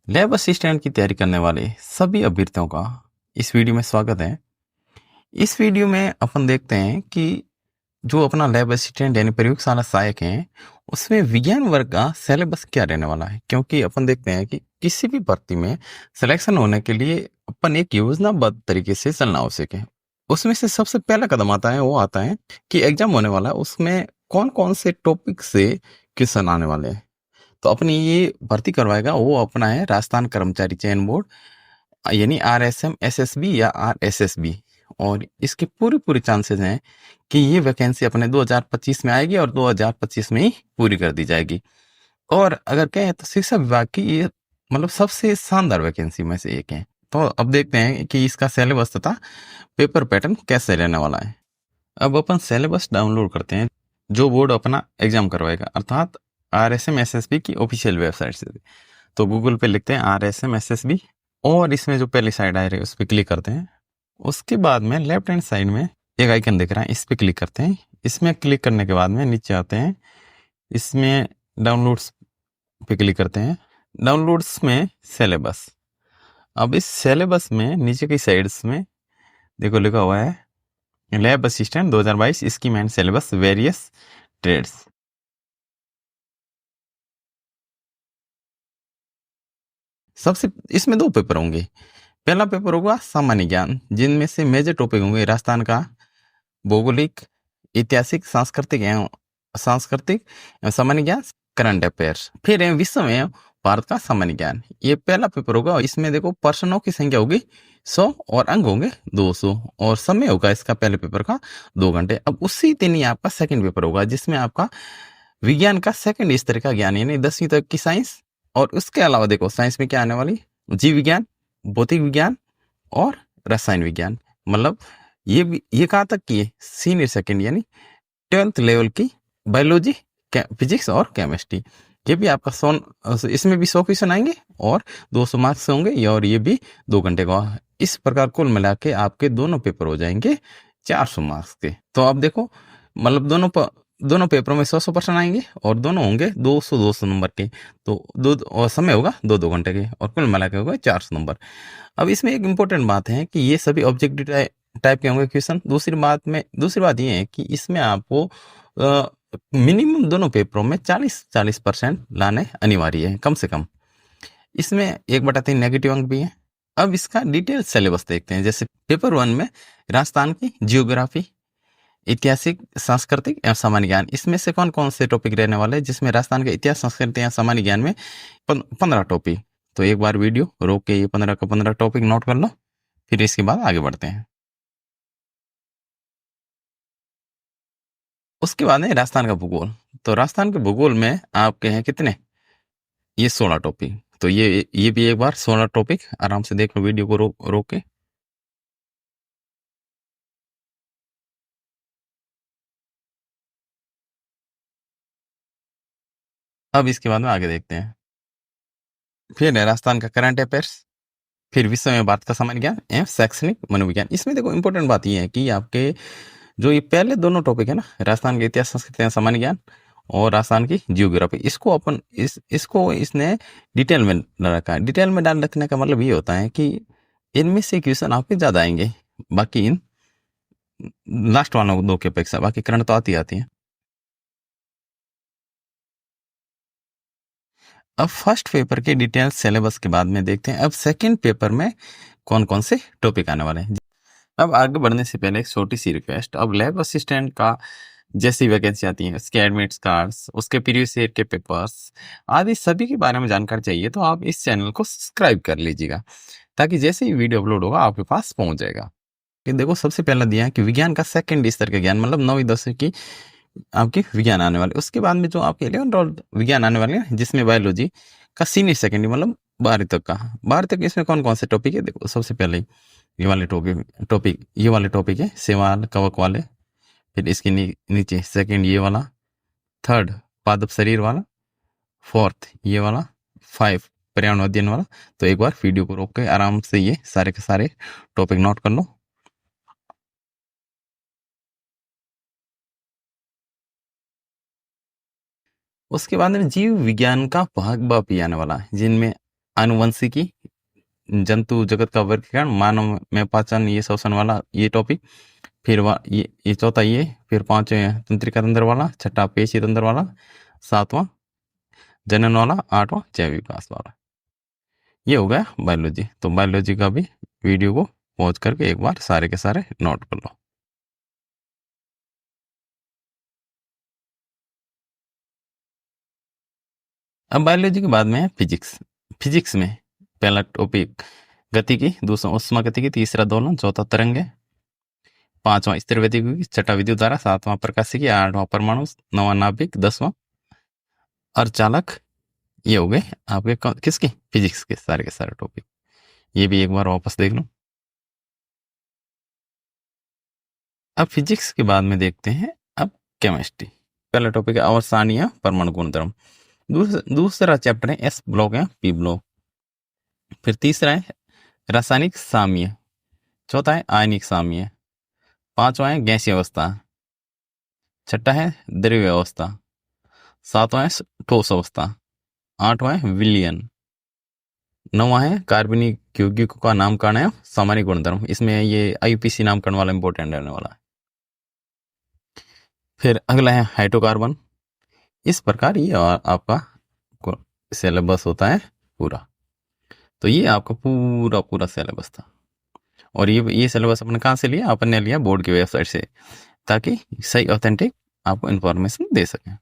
Lab assistant की तैयारी करने वाले सभी अभ्यर्थियों का इस वीडियो में स्वागत है। इस वीडियो में अपन देखते हैं कि जो अपना लैब असिस्टेंट यानी प्रयोगशाला सहायक है, उसमें विज्ञान वर्ग का सिलेबस क्या रहने वाला है। क्योंकि अपन देखते हैं कि किसी भी भर्ती में सिलेक्शन होने के लिए अपन एक योजनाबद्ध तरीके से चलना आवश्यक है। उसमें से सबसे पहला कदम आता है, वो आता है कि एग्जाम होने वाला है, उसमें कौन कौन से टॉपिक से क्वेश्चन आने वाले हैं। तो अपनी ये भर्ती करवाएगा वो अपना है राजस्थान कर्मचारी चयन बोर्ड, यानी आरएसएम एसएसबी या आरएसएसबी। और इसके पूरे पूरे चांसेस हैं कि ये वैकेंसी अपने 2025 में आएगी और 2025 में ही पूरी कर दी जाएगी। और अगर कहें तो शिक्षा विभाग की ये मतलब सबसे शानदार वैकेंसी में से एक है। तो अब देखते हैं कि इसका सिलेबस तथा पेपर पैटर्न कैसे रहने वाला है। अब अपन सिलेबस डाउनलोड करते हैं जो बोर्ड अपना एग्जाम करवाएगा, अर्थात आरएसएम एसएसबी की ऑफिशियल वेबसाइट से। तो गूगल पे लिखते हैं आरएसएम एसएसबी और इसमें जो पहली साइड आ रही है उस पर क्लिक करते हैं। उसके बाद में लेफ्ट हैंड साइड में एक आइकन दिख रहा है, इस पर क्लिक करते हैं। इसमें क्लिक करने के बाद में नीचे आते हैं, इसमें डाउनलोड्स पे क्लिक करते हैं। डाउनलोड्स में सिलेबस। अब इस सिलेबस में नीचे की साइड्स में देखो लिखा हुआ है lab assistant 2022 scheme and syllabus various trades. सबसे इसमें दो पेपर होंगे। पहला पेपर होगा सामान्य ज्ञान, जिनमें से मेजर टॉपिक होंगे राजस्थान का भौगोलिक, ऐतिहासिक, सांस्कृतिक एवं सामान्य ज्ञान, करंट अफेयर्स। फिर है विश्व में भारत का सामान्य ज्ञान। ये पहला पेपर होगा और इसमें देखो प्रश्नों की संख्या होगी 100 और अंक होंगे 200 और समय होगा इसका पहले पेपर का 2 घंटे। अब उसी दिन ही आपका सेकंड पेपर होगा जिसमें आपका विज्ञान का सेकंड स्तर का ज्ञान यानी 10वीं तक की साइंस। और उसके अलावा देखो साइंस में क्या आने वाली, जीव विज्ञान, भौतिक विज्ञान और रसायन विज्ञान। मतलब ये कहाँ तक की है, सीनियर सेकंड यानी 12th लेवल की बायोलॉजी, फिजिक्स और केमिस्ट्री। ये भी आपका 100, इसमें भी 100 क्वेश्चन आएंगे और 200 मार्क्स होंगे और ये भी 2 घंटे का। इस प्रकार कुल मिला के आपके दोनों पेपर हो जाएंगे 400 मार्क्स के। तो आप देखो मतलब दोनों पेपरों में 100 प्रश्न आएंगे और दोनों होंगे 200 नंबर के। तो दो और समय होगा 2 घंटे के और कुल मिला के होगा 400 नंबर। अब इसमें एक इम्पोर्टेंट बात है कि ये सभी ऑब्जेक्टिव टाइप के होंगे क्वेश्चन। दूसरी बात ये है कि इसमें आपको मिनिमम दोनों पेपरों में 40% लाने अनिवार्य है कम से कम। इसमें 1/3 नेगेटिव अंक भी है। अब इसका डिटेल सिलेबस देखते हैं। जैसे पेपर 1 में राजस्थान की जियोग्राफी, ऐतिहासिक, सांस्कृतिक एवं सामान्य ज्ञान, इसमें से कौन कौन से टॉपिक रहने वाले हैं, जिसमें राजस्थान के इतिहास, संस्कृति या सामान्य ज्ञान में 15 टॉपिक। तो एक बार वीडियो रोक के ये 15 का 15 टॉपिक नोट कर लो, फिर इसके बाद आगे बढ़ते हैं। उसके बाद है राजस्थान का भूगोल। तो राजस्थान के भूगोल में आपके हैं कितने, ये 16 टॉपिक। तो ये भी एक बार 16 टॉपिक आराम से देख लो वीडियो को रोक के। अब इसके बाद में आगे देखते हैं। फिर है राजस्थान का करंट अफेयर्स, फिर विश्व में भारत का सामान्य ज्ञान एवं शैक्षणिक मनोविज्ञान। इसमें देखो इंपॉर्टेंट बात ये है कि आपके जो ये पहले दोनों टॉपिक है ना, राजस्थान के इतिहास, संस्कृति एवं सामान्य ज्ञान और राजस्थान की जियोग्राफी, इसको अपन इसको इसने डिटेल में डाल रखा है। डिटेल में डाल रखने का मतलब ये होता है कि इनमें से क्वेश्चन आपके ज्यादा आएंगे, बाकी इन लास्ट वालों दो की अपेक्षा। बाकी करंट तो आती है। अब फर्स्ट पेपर के डिटेल सिलेबस के बाद में देखते हैं अब सेकंड पेपर में कौन कौन से टॉपिक आने वाले हैं। अब आगे बढ़ने से पहले एक छोटी सी रिक्वेस्ट, अब लैब असिस्टेंट का जैसी वैकेंसी आती है, उसके एडमिट कार्ड्स, उसके प्रीवियस ईयर के पेपर्स आदि सभी के बारे में जानकारी चाहिए तो आप इस चैनल को सब्सक्राइब कर लीजिएगा, ताकि जैसे ही वीडियो अपलोड होगा आपके पास पहुंच जाएगा। कि देखो सबसे पहला दिया है कि विज्ञान का सेकंड स्तर का ज्ञान, मतलब 9वीं 10वीं की आपकी विज्ञान आने वाले। उसके बाद में जो आपके 11th और विज्ञान आने वाले हैं, जिसमें बायोलॉजी का सीनियर सेकेंडरी मतलब 12वीं तक का। 12वीं तक इसमें कौन कौन से टॉपिक है, देखो सबसे पहले ये वाले टॉपिक है सेवाल कवक वाले। फिर इसके नीचे सेकंड ये वाला, थर्ड पादप शरीर वाला, फोर्थ ये वाला, 5 पर्यावरण अध्ययन वाला। तो एक बार वीडियो को रोक के आराम से ये सारे के सारे टॉपिक नोट कर लो। उसके बाद में जीव विज्ञान का भाग ब भी आने वाला है, जिनमें आनुवंशिकी, जंतु जगत का वर्गीकरण, मानव में पाचन, ये श्वसन वाला ये टॉपिक। फिर ये चौथा ये, फिर पांचवें तंत्रिका तंत्र वाला, छठा पेशी तंत्र वाला, सातवां जनन वाला, आठवां जैव विकास वाला। ये हो गया बायोलॉजी। तो बायोलॉजी का भी वीडियो को पॉज करके एक बार सारे के सारे नोट कर लो। अब बायोलॉजी के बाद में है फिजिक्स। फिजिक्स में पहला टॉपिक गतिकी, दूसरा उष्मा गतिकी, तीसरा दोलन, चौथा तरंग है, पांचवां स्थिर गतिकी, छठा विद्युत धारा, सातवां प्रकाशिकी, आठवां परमाणु, नौवां नाभिक, 10वां अर्धचालक। ये हो गए आपके किसकी, फिजिक्स के सारे टॉपिक। ये भी एक बार वापस देख लो। अब फिजिक्स के बाद में देखते हैं अब केमिस्ट्री। पहला टॉपिक है अवसानीय परमाणु गुणधर्म, दूसरा चैप्टर है एस ब्लॉक या पी ब्लॉक। फिर तीसरा है रासायनिक साम्य, चौथा है आयनिक साम्य, पांचवा है गैसीय अवस्था, छठा है द्रव्य अवस्था, सातवां है ठोस अवस्था, आठवां है विलयन, नौवां है कार्बनिक यौगिकों का नामकरण है सामान्य गुणधर्म। इसमें ये आईयूपीसी नामकरण वाला इंपॉर्टेंट रहने वाला है। फिर अगला है हाइड्रोकार्बन। इस प्रकार ये आपका सिलेबस होता है पूरा। तो ये आपका पूरा सिलेबस था। और ये सिलेबस अपने कहाँ से लिया, अपन ने लिया बोर्ड की वेबसाइट से, ताकि सही ऑथेंटिक आपको इन्फॉर्मेशन दे सकें।